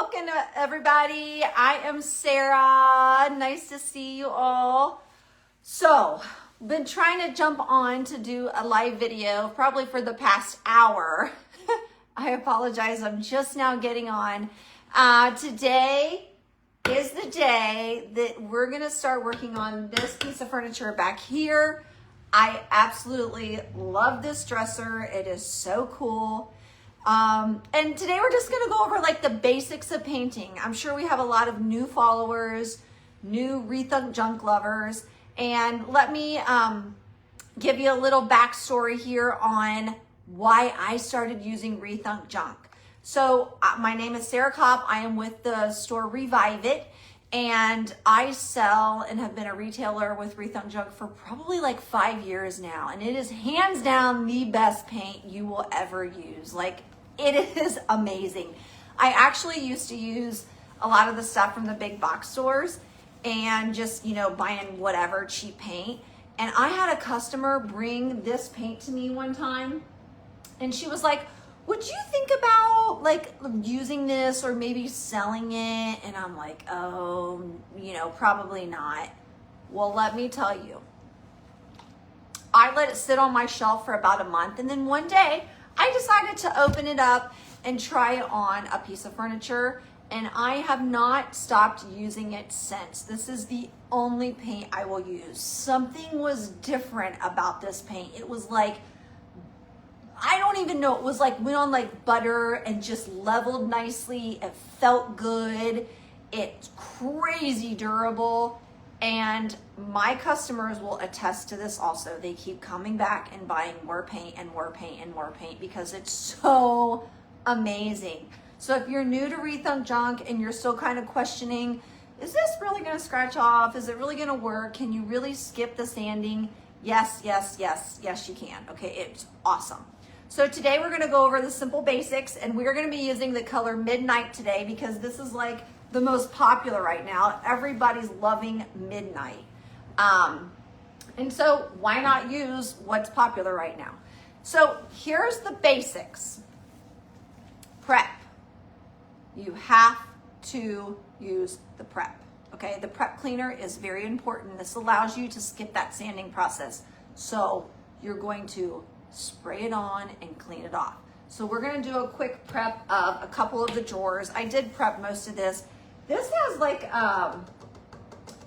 welcome everybody. I am Sarah. Nice to see you all. So, been trying to jump on to do a live video probably for the past hour. I apologize, I'm just now getting on. Today is the day that we're gonna start working on this piece of furniture back here. I absolutely love this dresser. It is so cool. And today we're just gonna go over like the basics of painting. I'm sure we have a lot of new followers, new Rethunk Junk lovers, and let me give you a little backstory here on why I started using Rethunk Junk. So my name is Sarah Kopp. I am with the store Revive It, and I sell and have been a retailer with Rethunk Junk for probably like 5 years now, and it is hands down the best paint you will ever use. Like, it is amazing. I actually used to use a lot of the stuff from the big box stores and just, you know, buying whatever cheap paint. And I had a customer bring this paint to me one time, and she was like, would you think about like using this or maybe selling it? And I'm like, oh, you know, probably not. Well, let me tell you, I let it sit on my shelf for about a month, and then one day I decided to open it up and try it on a piece of furniture, and I have not stopped using it since. This is the only paint I will use. Something was different about this paint. It was like, I don't even know, it was like went on like butter and just leveled nicely. It felt good. It's crazy durable. And my customers will attest to this also. They keep coming back and buying more paint and more paint and more paint because it's so amazing. So if you're new to Rethunk Junk and you're still kind of questioning, is this really gonna scratch off? Is it really gonna work? Can you really skip the sanding? Yes, yes, yes, yes you can. Okay, it's awesome. So today we're gonna go over the simple basics, and we're gonna be using the color Midnight today because this is like the most popular right now. Everybody's loving Midnight. And so why not use what's popular right now? So here's the basics. Prep. You have to use the prep. Okay, the prep cleaner is very important. This allows you to skip that sanding process. So you're going to spray it on and clean it off. So we're gonna do a quick prep of a couple of the drawers. I did prep most of this. This has like,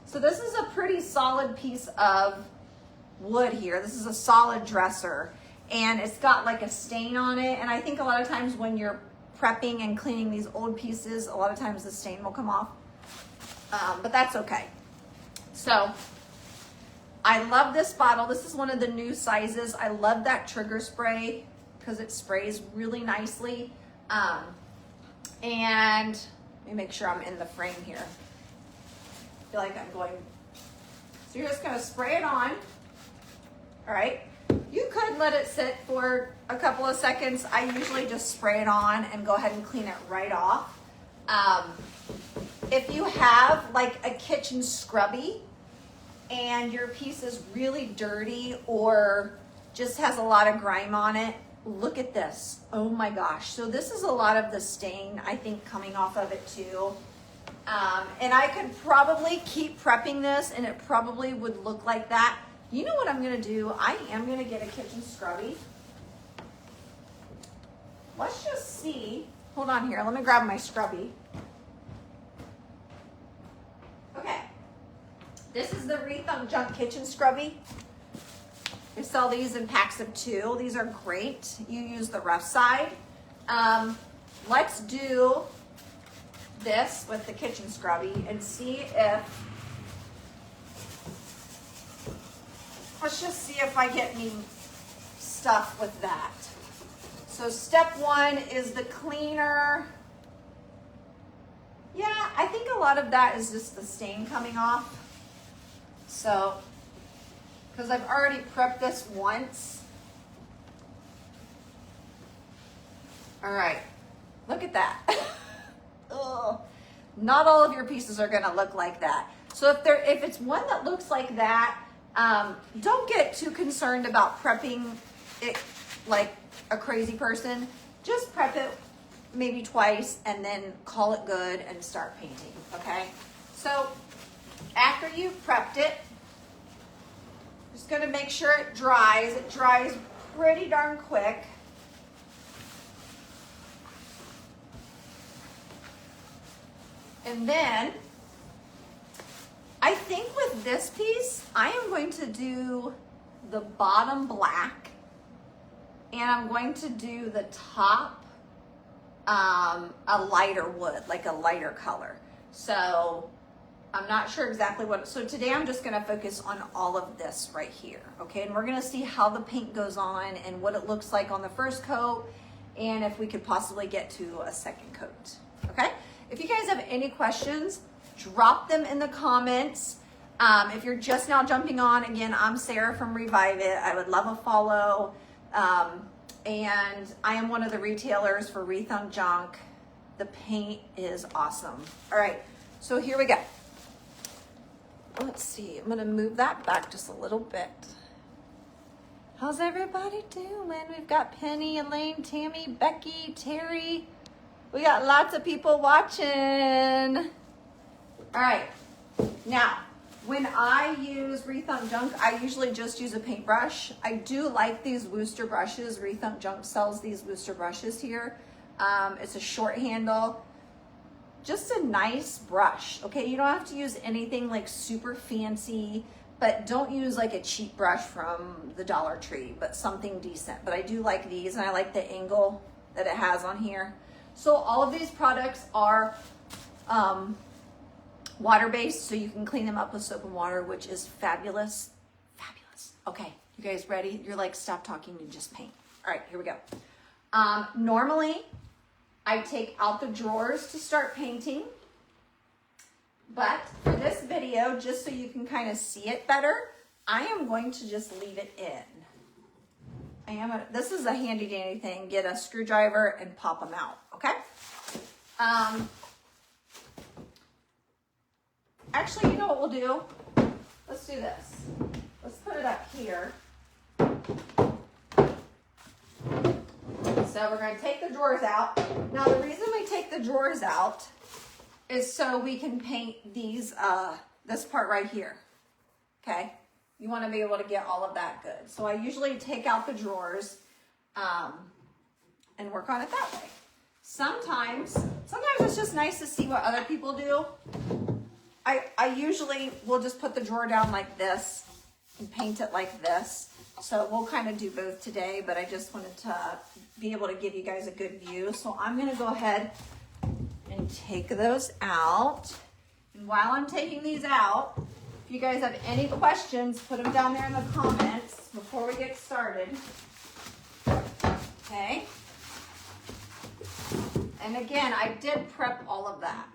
so this is a pretty solid piece of wood here. This is a solid dresser, and it's got like a stain on it. And I think a lot of times when you're prepping and cleaning these old pieces, a lot of times the stain will come off, but that's okay. So I love this bottle. This is one of the new sizes. I love that trigger spray because it sprays really nicely. And let me make sure I'm in the frame here. I feel like I'm going. So you're just gonna spray it on. All right. You could let it sit for a couple of seconds. I usually just spray it on and go ahead and clean it right off. If you have like a kitchen scrubby and your piece is really dirty or just has a lot of grime on it, look at this. Oh my gosh. So this is a lot of the stain, I think, coming off of it too. And I could probably keep prepping this and it probably would look like that. You know what I'm gonna do? I am gonna get a kitchen scrubby. Let's just see. Hold on here, let me grab my scrubby. Okay. This is the Rethunk Junk Kitchen Scrubby. We sell these in packs of 2. These are great. You use the rough side. Let's do this with the kitchen scrubby and see if, let's just see if I get any stuff with that. So step 1 is the cleaner. Yeah, I think a lot of that is just the stain coming off. So, because I've already prepped this once. All right, look at that. Ugh. Not all of your pieces are gonna look like that. So if it's one that looks like that, don't get too concerned about prepping it like a crazy person. Just prep it maybe twice, and then call it good and start painting, okay? So after you've prepped it, just gonna make sure it dries. It dries pretty darn quick. And then I think with this piece, I am going to do the bottom black, and I'm going to do the top a lighter wood, like a lighter color. So I'm not sure exactly what, so today I'm just gonna focus on all of this right here, okay? And we're gonna see how the paint goes on and what it looks like on the first coat, and if we could possibly get to a second coat, okay? If you guys have any questions, drop them in the comments. If you're just now jumping on, again, I'm Sarah from Revive It. I would love a follow. And I am one of the retailers for Rethunk Junk. The paint is awesome. All right, so here we go. Let's see, I'm gonna move that back just a little bit. How's everybody doing? We've got Penny, Elaine, Tammy, Becky, Terry. We got lots of people watching. All right, now, when I use Rethunk Junk, I usually just use a paintbrush. I do like these Wooster brushes. Rethunk Junk sells these Wooster brushes here. It's a short handle, just a nice brush, okay? You don't have to use anything like super fancy, but don't use like a cheap brush from the Dollar Tree, but something decent. But I do like these, and I like the angle that it has on here. So all of these products are water-based, so you can clean them up with soap and water, which is fabulous. Fabulous. Okay, you guys ready? You're like, stop talking and just paint. All right, here we go. Normally, I take out the drawers to start painting, but for this video, just so you can kind of see it better, I am going to just leave it in. This is a handy dandy thing. Get a screwdriver and pop them out, okay? Actually, you know what we'll do? Let's do this. Let's put it up here. So we're going to take the drawers out. Now, the reason we take the drawers out is so we can paint these, this part right here, okay? You want to be able to get all of that good. So I usually take out the drawers and work on it that way. Sometimes it's just nice to see what other people do. I usually will just put the drawer down like this and paint it like this. So we'll kind of do both today, but I just wanted to be able to give you guys a good view. So I'm going to go ahead and take those out. And while I'm taking these out, if you guys have any questions, put them down there in the comments before we get started. Okay. And again, I did prep all of that.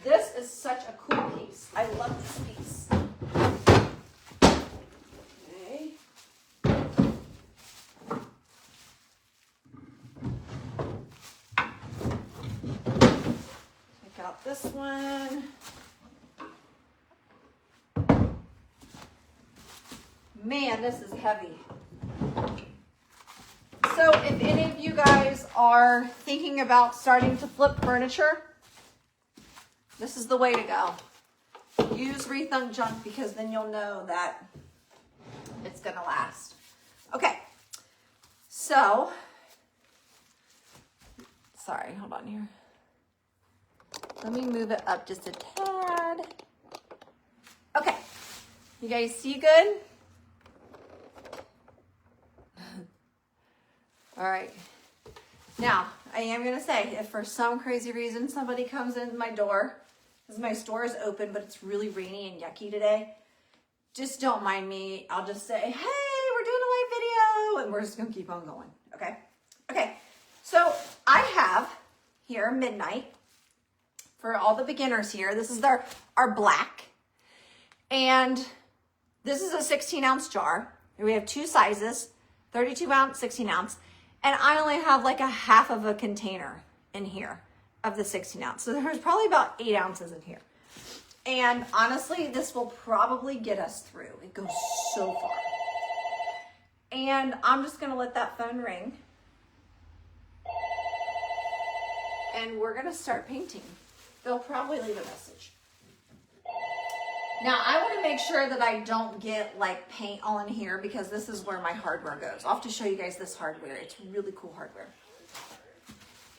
This is such a cool piece. I love this piece. Okay. Take out this one. Man, this is heavy. So if any of you guys are thinking about starting to flip furniture, this is the way to go. Use Rethunk Junk, because then you'll know that it's gonna last. Okay, so, sorry, hold on here. Let me move it up just a tad. Okay, you guys see good? All right, now I am gonna say, if for some crazy reason somebody comes in my door, because my store is open, but it's really rainy and yucky today, just don't mind me. I'll just say, hey, we're doing a live video, and we're just gonna keep on going, okay? Okay, so I have here Midnight for all the beginners here. This is our black, and this is a 16-ounce jar. We have two sizes, 32-ounce, 16-ounce, and I only have like a half of a container in here of the 16-ounce. So there's probably about 8 ounces in here. And honestly, this will probably get us through. It goes so far. And I'm just gonna let that phone ring. and we're gonna start painting. They'll probably leave a message. Now I wanna make sure that I don't get like paint all in here because this is where my hardware goes. I'll have to show you guys this hardware. It's really cool hardware.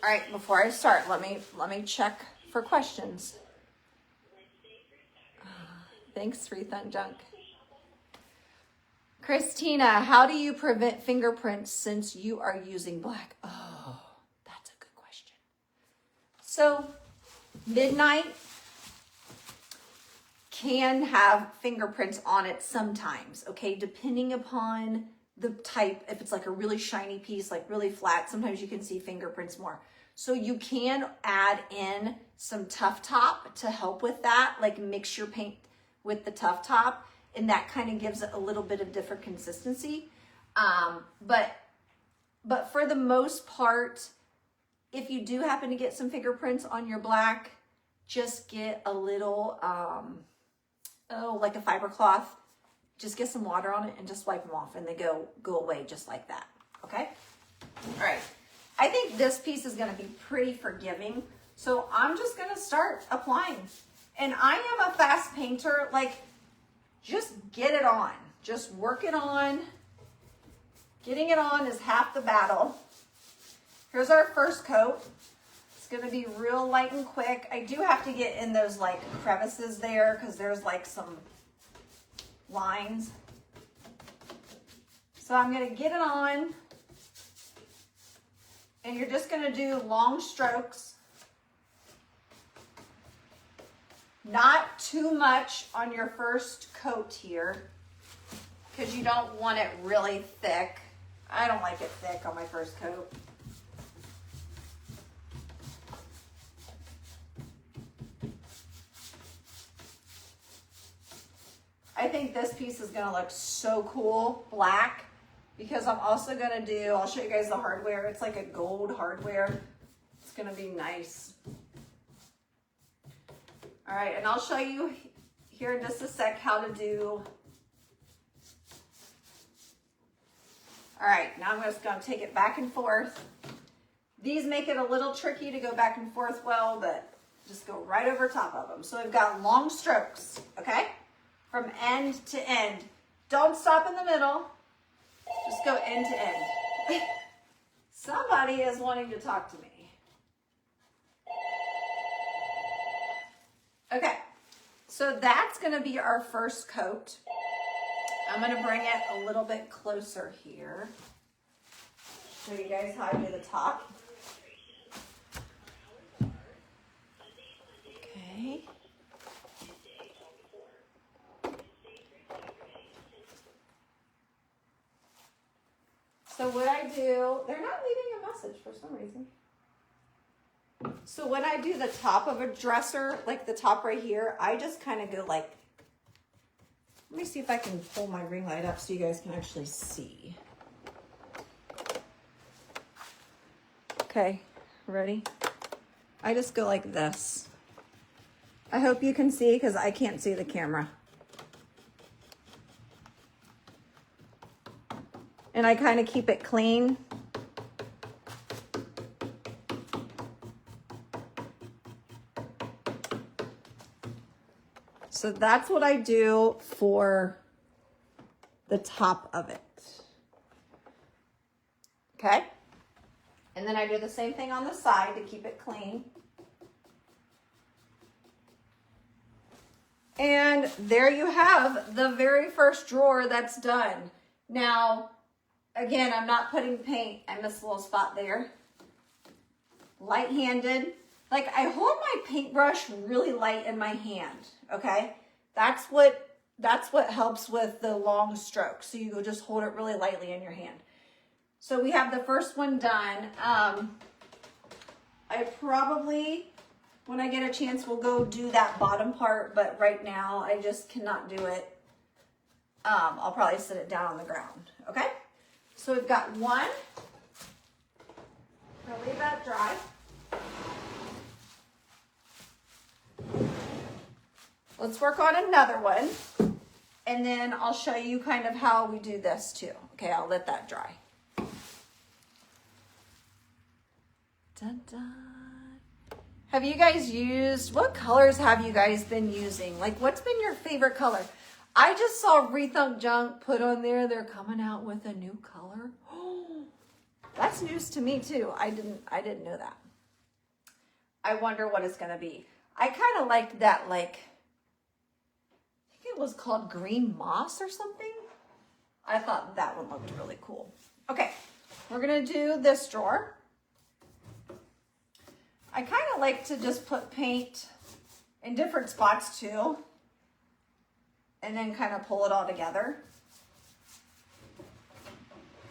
All right, before I start, let me check for questions. Thanks, Rethunk Junk. Christina, how do you prevent fingerprints since you are using black? Oh, that's a good question. So, midnight can have fingerprints on it sometimes, okay? Depending upon the type, if it's like a really shiny piece, like really flat, sometimes you can see fingerprints more. So you can add in some Tuff Top to help with that, like mix your paint with the Tuff Top, and that kind of gives it a little bit of different consistency. But for the most part, if you do happen to get some fingerprints on your black, just get a little, like a fiber cloth, just get some water on it and just wipe them off and they go away just like that, okay? All right, I think this piece is gonna be pretty forgiving, so I'm just gonna start applying. And I am a fast painter, like just get it on, just work it on. Getting it on is half the battle. Here's our first coat. It's gonna be real light and quick. I do have to get in those like crevices there because there's like some lines. So I'm gonna get it on and you're just gonna do long strokes. Not too much on your first coat here because you don't want it really thick. I don't like it thick on my first coat. I think this piece is gonna look so cool, black, because I'm also gonna do, I'll show you guys the hardware. It's like a gold hardware. It's gonna be nice. All right, and I'll show you here in just a sec how to do. All right, now I'm just gonna take it back and forth. These make it a little tricky to go back and forth well, but just go right over top of them. So we've got long strokes, okay? From end to end. Don't stop in the middle. Just go end to end. Somebody is wanting to talk to me. Okay, so that's gonna be our first coat. I'm gonna bring it a little bit closer here. Show you guys how I do the top. Okay. So what I do, they're not leaving a message for some reason. So when I do the top of a dresser, like the top right here, I just kind of go like, let me see if I can pull my ring light up so you guys can actually see. Okay, ready? I just go like this. I hope you can see because I can't see the camera. And I kind of keep it clean. So that's what I do for the top of it. Okay? And then I do the same thing on the side to keep it clean. And there you have the very first drawer that's done. Now, again, I'm not putting paint. I missed a little spot there. Light-handed. Like, I hold my paintbrush really light in my hand, okay? That's what helps with the long strokes. So you go just hold it really lightly in your hand. So we have the first one done. I probably, when I get a chance, will go do that bottom part, but right now I just cannot do it. I'll probably sit it down on the ground, okay? So we've got one. I'll leave that dry. Let's work on another one, and then I'll show you kind of how we do this too. Okay, I'll let that dry. Dun, dun, Have you guys used, what colors have you guys been using? Like, what's been your favorite color? I just saw Rethunk Junk put on there. They're coming out with a new color. Oh, that's news to me too. I didn't know that. I wonder what it's gonna be. I kind of liked that, like, I think it was called green moss or something. I thought that one looked really cool. Okay, we're gonna do this drawer. I kind of like to just put paint in different spots too, and then kind of pull it all together.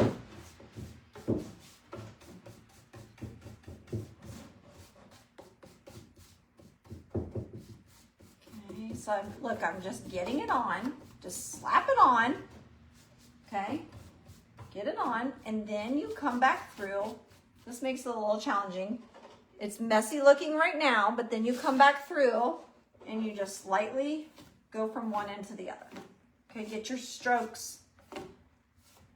Okay, so look, I'm just getting it on. Just slap it on. Okay, get it on, and then you come back through. This makes it a little challenging. It's messy looking right now, but then you come back through and you just slightly go from one end to the other. Okay, get your strokes.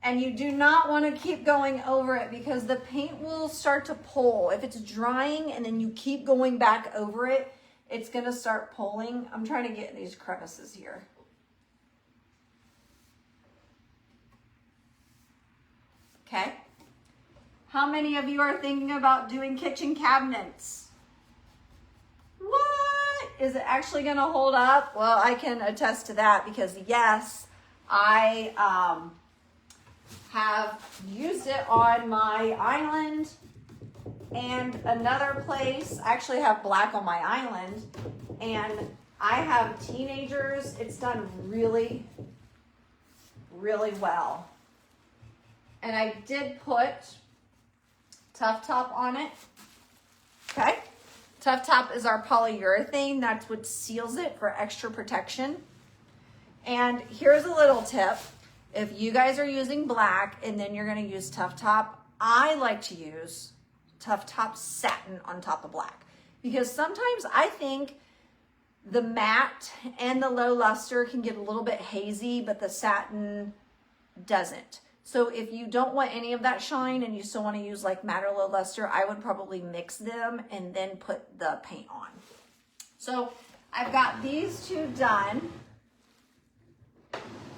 And you do not want to keep going over it because the paint will start to pull. If it's drying and then you keep going back over it, it's gonna start pulling. I'm trying to get in these crevices here. Okay. How many of you are thinking about doing kitchen cabinets? What? Is it actually going to hold up? Well, I can attest to that because yes, I have used it on my island and another place. I actually have black on my island and I have teenagers. It's done really, really well. And I did put Tuff Top on it. Okay. Tuff Top is our polyurethane. That's what seals it for extra protection. And here's a little tip. If you guys are using black and then you're going to use Tuff Top, I like to use Tuff Top satin on top of black. Because sometimes I think the matte and the low luster can get a little bit hazy, but the satin doesn't. So if you don't want any of that shine and you still want to use like matte or low luster, I would probably mix them and then put the paint on. So I've got these two done.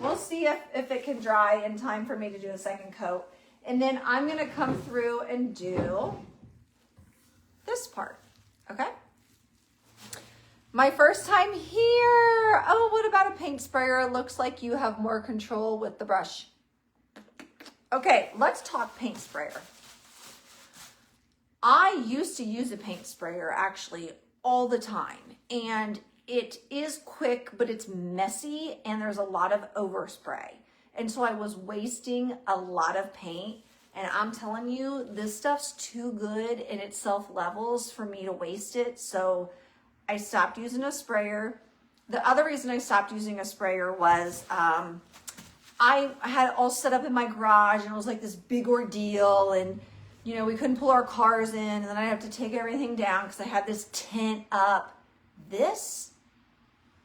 We'll see if it can dry in time for me to do a second coat. And then I'm going to come through and do this part, okay? My first time here. Oh, what about a paint sprayer? It looks like you have more control with the brush. Okay, let's talk paint sprayer. I used to use a paint sprayer actually all the time, and it is quick, but it's messy and there's a lot of overspray. And so I was wasting a lot of paint, and I'm telling you, this stuff's too good and it self-levels for me to waste it. So I stopped using a sprayer. The other reason I stopped using a sprayer was, I had it all set up in my garage and it was like this big ordeal, and you know, we couldn't pull our cars in, and then I have to take everything down because I had this tent up. This,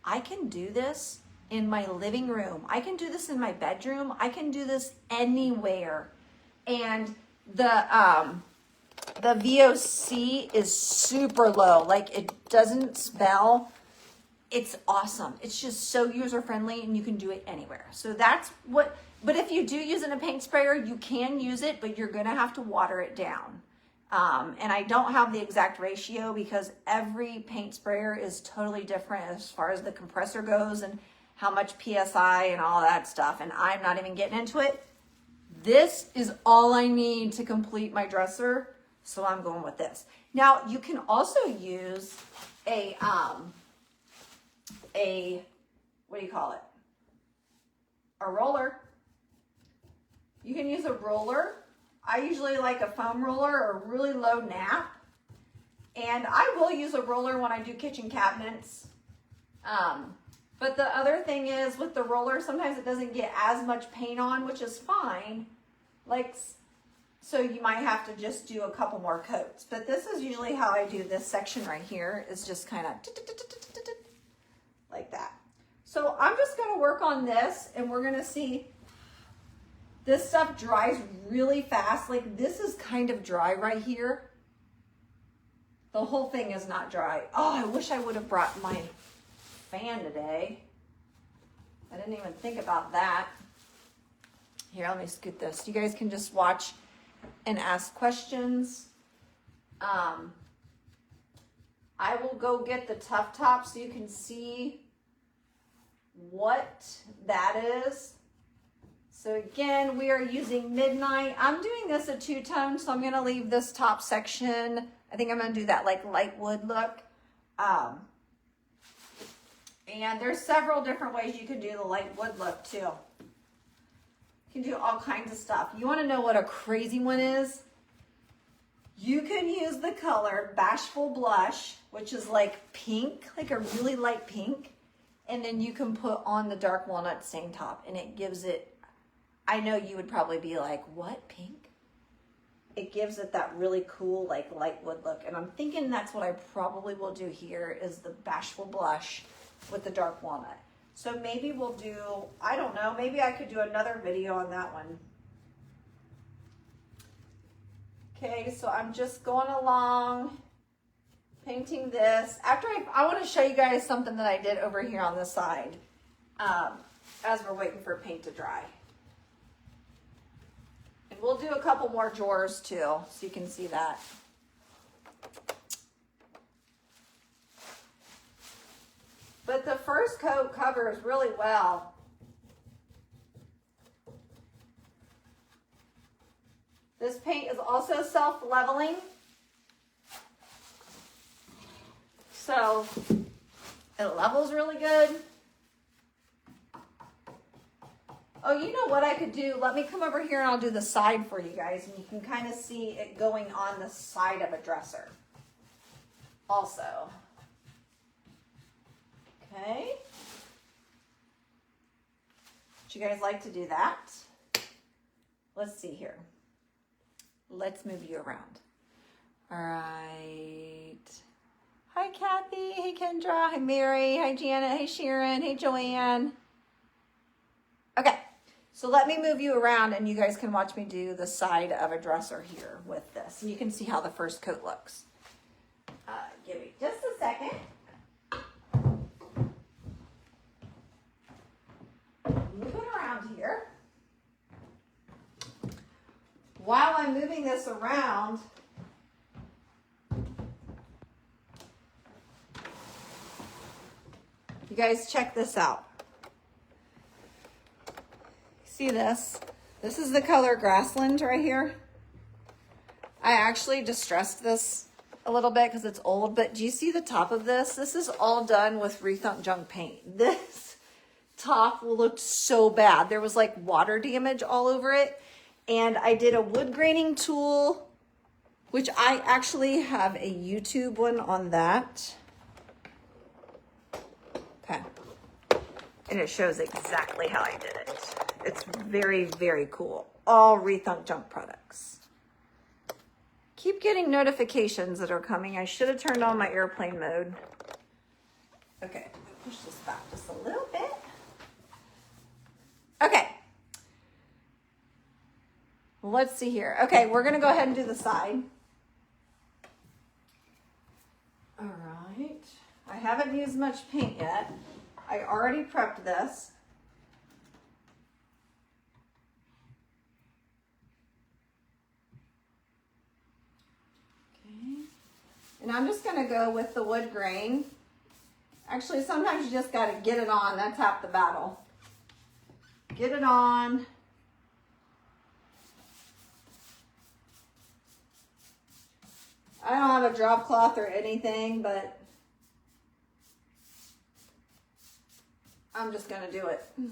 I can do this in my living room. I can do this in my bedroom. I can do this anywhere. And the VOC is super low. Like, it doesn't smell. It's awesome. It's just so user-friendly and you can do it anywhere. So that's what, but if you do use a paint sprayer, you can use it, but you're gonna have to water it down. And I don't have the exact ratio because every paint sprayer is totally different as far as the compressor goes and how much PSI and all that stuff. And I'm not even getting into it. This is all I need to complete my dresser. So I'm going with this. Now you can also use what do you call it? A roller. You can use a roller. I usually like a foam roller or a really low nap. And I will use a roller when I do kitchen cabinets. But the other thing is with the roller, sometimes it doesn't get as much paint on, which is fine. Like, so you might have to just do a couple more coats. But this is usually how I do this section right here, is just kind of like that. So I'm just going to work on this, and we're going to see. This stuff dries really fast. Like, this is kind of dry right here. The whole thing is not dry. Oh, I wish I would have brought my fan today. I didn't even think about that. Here, let me scoot this. You guys can just watch and ask questions. I will go get the Tuff Top so you can see what that is. So again, we are using Midnight. I'm doing this a two-tone, so I'm gonna leave this top section. I think I'm gonna do that like light wood look. And there's several different ways you can do the light wood look too. You can do all kinds of stuff. You wanna know what a crazy one is? You can use the color Bashful Blush, which is like pink, like a really light pink. And then you can put on the dark walnut stain top and it gives it, I know you would probably be like, what, pink? It gives it that really cool, like light wood look. And I'm thinking that's what I probably will do here is the Bashful Blush with the dark walnut. So maybe we'll do, I don't know, maybe I could do another video on that one. Okay, so I'm just going along, painting this. After I want to show you guys something that I did over here on this side as we're waiting for paint to dry. And we'll do a couple more drawers too, so you can see that. But the first coat covers really well. This paint is also self-leveling. So it levels really good. Oh, you know what I could do? Let me come over here and I'll do the side for you guys and you can kind of see it going on the side of a dresser also. Okay. Would you guys like to do that? Let's see here. Let's move you around. All right. Hi, Kathy. Hey, Kendra. Hi, Mary. Hi, Janet. Hey, Sharon. Hey, Joanne. Okay. So let me move you around and you guys can watch me do the side of a dresser here with this. And you can see how the first coat looks. Give me just a second. Move it around here. While I'm moving this around, you guys check this out. See this? This is the color Grassland right here. I actually distressed this a little bit because it's old, but do you see the top of this? This is all done with Rethunk Junk paint. This top looked so bad. There was like water damage all over it. And I did a wood graining tool, which I actually have a YouTube one on that. Okay. And it shows exactly how I did it. It's very, very cool. All Rethunk Junk products. Keep getting notifications that are coming. I should have turned on my airplane mode. Okay, push this back just a little bit. Okay. Let's see here. Okay, we're gonna go ahead and do the side. All right. I haven't used much paint yet. I already prepped this. Okay. And I'm just gonna go with the wood grain. Actually, sometimes you just gotta get it on. That's half the battle. Get it on. I don't have a drop cloth or anything, but I'm just gonna do it. It's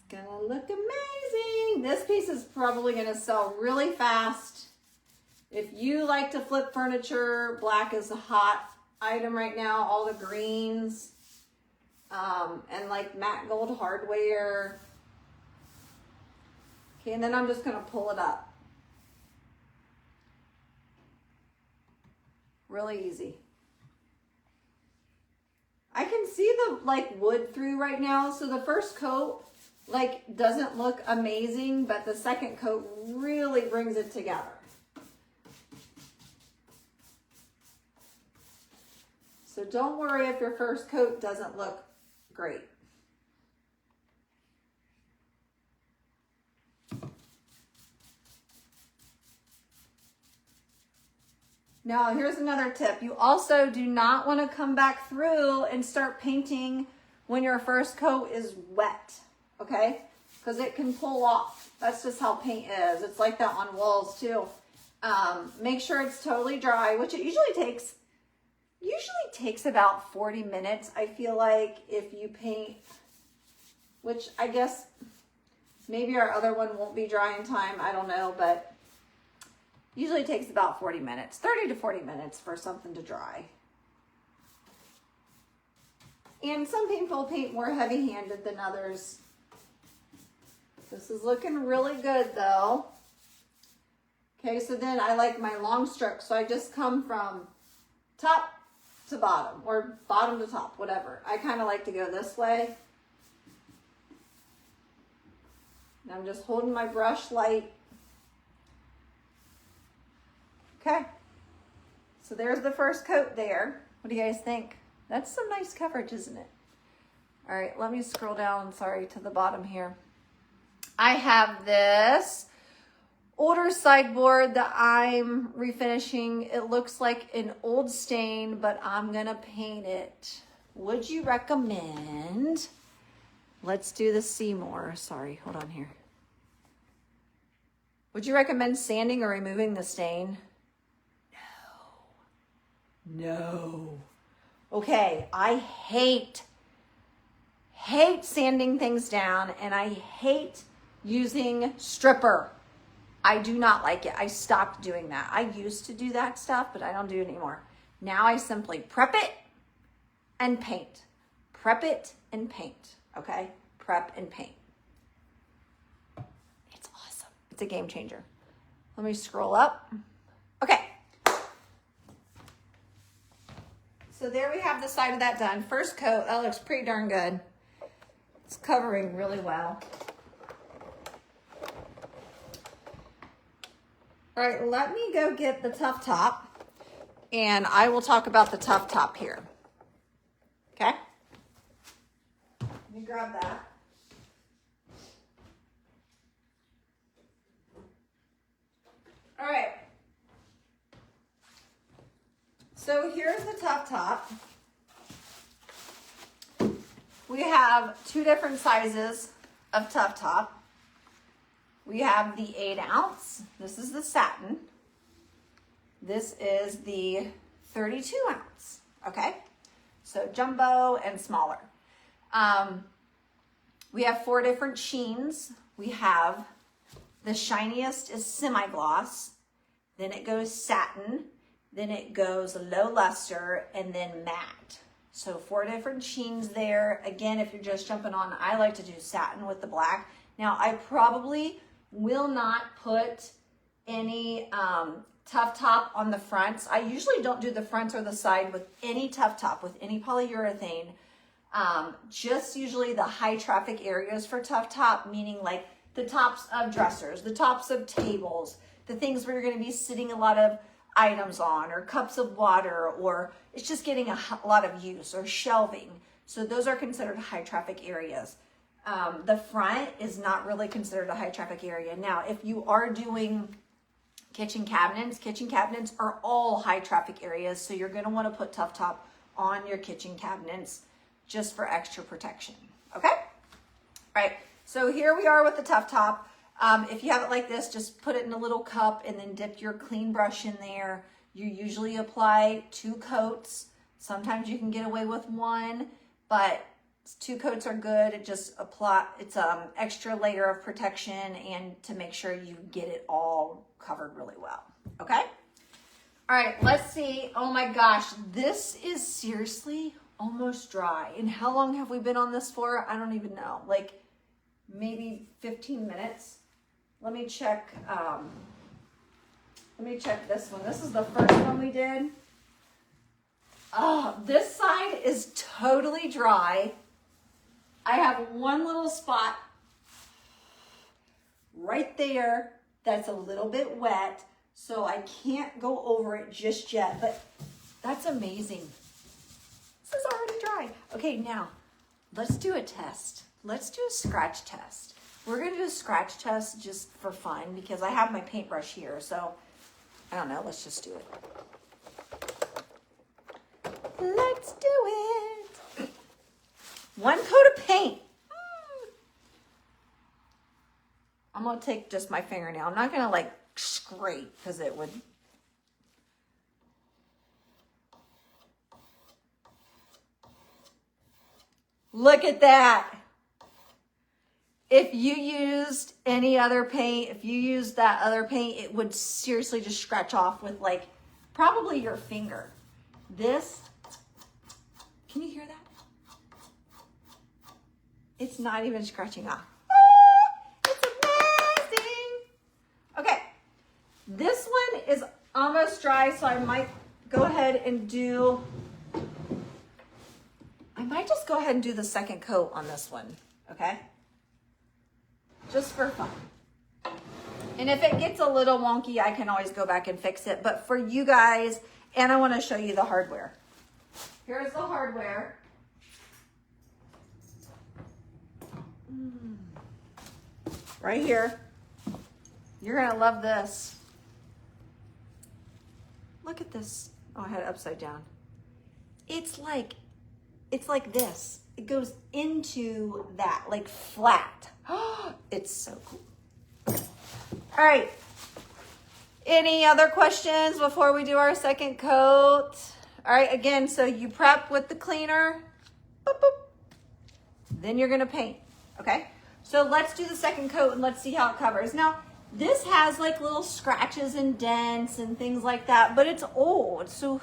gonna look amazing. This piece is probably gonna sell really fast. If you like to flip furniture, black is a hot item right now, all the greens, and like matte gold hardware. Okay, and then I'm just gonna pull it up. Really easy. I can see the like wood through right now. So the first coat like doesn't look amazing, but the second coat really brings it together. So don't worry if your first coat doesn't look great. Now, here's another tip. You also do not want to come back through and start painting when your first coat is wet, okay? Because it can pull off. That's just how paint is. It's like that on walls too. Make sure it's totally dry, which it usually takes about 40 minutes, I feel like, if you paint, which I guess maybe our other one won't be dry in time. I don't know, but usually takes about 40 minutes, 30 to 40 minutes for something to dry. And some people paint more heavy-handed than others. This is looking really good though. Okay, so then I like my long strokes. So I just come from top to bottom or bottom to top, whatever. I kind of like to go this way. And I'm just holding my brush light. Okay, so there's the first coat there. What do you guys think? That's some nice coverage, isn't it? All right, let me scroll down, sorry, to the bottom here. I have this older sideboard that I'm refinishing. It looks like an old stain, but I'm gonna paint it. Would you recommend? Let's do the Seymour. Sorry, hold on here. Would you recommend sanding or removing the stain? No. Okay, I hate sanding things down, and I hate using stripper. I do not like it. I stopped doing that. I used to do that stuff, but I don't do it anymore. Now I simply prep it and paint. Prep it and paint, okay? Prep and paint. It's awesome. It's a game changer. Let me scroll up. Okay. So there we have the side of that done. First coat, that looks pretty darn good. It's covering really well. All right, let me go get the Tuff top, and I will talk about the Tuff top here. Okay? Let me grab that. All right. So here's the Tuff top. We have two different sizes of Tuff top. We have the 8-ounce. This is the satin. This is the 32-ounce. Okay? So jumbo and smaller. We have 4 different sheens. We have the shiniest is semi-gloss. Then it goes satin. Then it goes low luster, and then matte. So 4 different sheens there. Again, if you're just jumping on, I like to do satin with the black. Now, I probably will not put any Tuff top on the fronts. I usually don't do the front or the side with any Tuff top, with any polyurethane. Just usually the high traffic areas for Tuff top, meaning like the tops of dressers, the tops of tables, the things where you're going to be sitting a lot of items on, or cups of water, or it's just getting a lot of use, or shelving. So those are considered high traffic areas. The front is not really considered a high traffic area. Now, if you are doing kitchen cabinets are all high traffic areas. So you're going to want to put Tuff top on your kitchen cabinets just for extra protection. Okay. All right. So here we are with the Tuff top. If you have it like this, just put it in a little cup and then dip your clean brush in there. You usually apply 2 coats. Sometimes you can get away with 1, but 2 coats are good. It just it's extra layer of protection and to make sure you get it all covered really well. Okay. All right, let's see. Oh my gosh, this is seriously almost dry. And how long have we been on this for? I don't even know. Like maybe 15 minutes. Let me check this one. This is the first one we did. Oh, this side is totally dry. I have one little spot right there that's a little bit wet, so I can't go over it just yet, but that's amazing. This is already dry. Okay, now let's do a test. Let's do a scratch test. We're gonna do a scratch test just for fun because I have my paintbrush here. So I don't know, let's just do it. Let's do it. One coat of paint. I'm gonna take just my fingernail. I'm not gonna like scrape because it would. Look at that. If you used any other paint, if you used that other paint, it would seriously just scratch off with like probably your finger. This, can you hear that? It's not even scratching off. It's amazing. Okay, this one is almost dry, so I might go ahead and do, I might just go ahead and do the second coat on this one, okay? Just for fun. And if it gets a little wonky, I can always go back and fix it. But for you guys, and I want to show you the hardware. Here's the hardware. Right here. You're going to love this. Look at this. Oh, I had it upside down. It's like this. It goes into that, like flat. It's so cool. All right. Any other questions before we do our second coat? All right, again, so you prep with the cleaner. Boop, boop. Then you're gonna paint, okay? So let's do the second coat and let's see how it covers. Now, this has like little scratches and dents and things like that, but it's old, so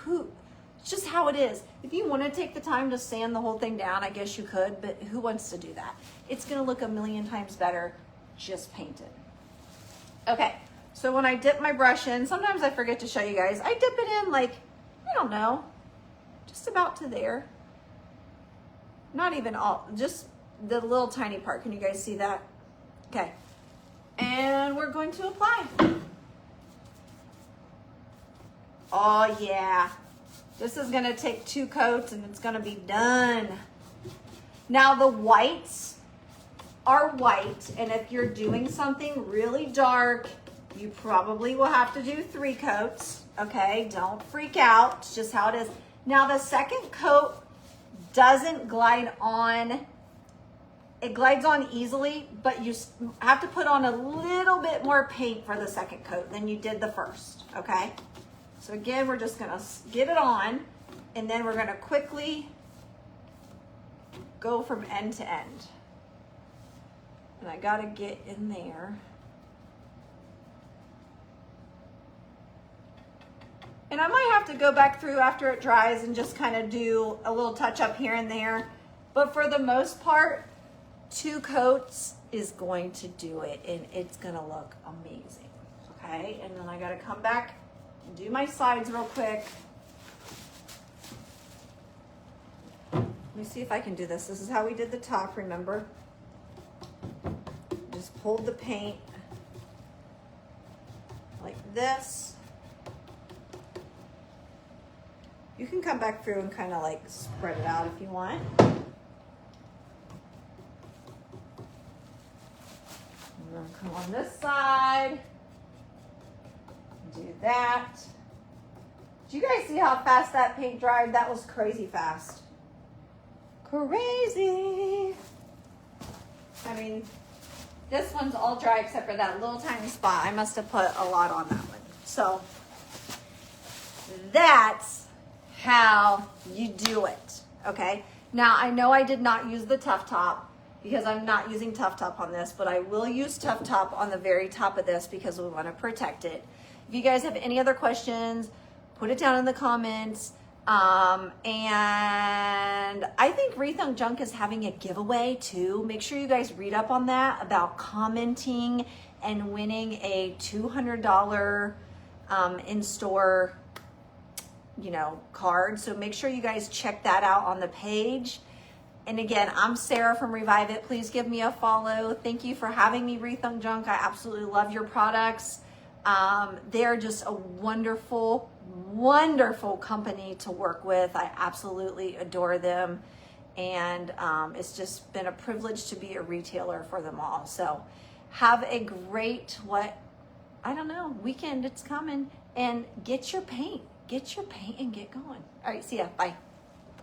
it's just how it is. If you want to take the time to sand the whole thing down, I guess you could, but who wants to do that? It's going to look a million times better just painted. Okay, so when I dip my brush in, sometimes I forget to show you guys, I dip it in like, I don't know, just about to there. Not even all, just the little tiny part. Can you guys see that? Okay, and we're going to apply. Oh yeah. This is gonna take 2 coats and it's gonna be done. Now the whites are white, and if you're doing something really dark, you probably will have to do 3 coats, okay? Don't freak out, it's just how it is. Now the second coat doesn't glide on, it glides on easily, but you have to put on a little bit more paint for the second coat than you did the first, okay? So again, we're just gonna get it on, and then we're gonna quickly go from end to end. And I gotta get in there. And I might have to go back through after it dries and just kind of do a little touch up here and there. But for the most part, 2 coats is going to do it, and it's gonna look amazing, okay? And then I gotta come back, do my sides real quick. Let me see if I can do this. This is how we did the top, remember? Just pulled the paint like this. You can come back through and kind of like spread it out if you want. I'm gonna come on this side. Do that. Do you guys see how fast that paint dried? That was crazy fast. Crazy. I mean, this one's all dry except for that little tiny spot. I must have put a lot on that one. So that's how you do it, okay? Now, I know I did not use the Tuff Top because I'm not using Tuff Top on this, but I will use Tuff Top on the very top of this because we want to protect it. If you guys have any other questions, put it down in the comments. And I think Rethunk Junk is having a giveaway too. Make sure you guys read up on that about commenting and winning a $200 in-store, card. So make sure you guys check that out on the page. And again, I'm Sarah from Revive It. Please give me a follow. Thank you for having me, Rethunk Junk. I absolutely love your products. They're just a wonderful, wonderful company to work with. I absolutely adore them. And it's just been a privilege to be a retailer for them all. So have a great, weekend. It's coming. And get your paint and get going. All right, see ya. Bye.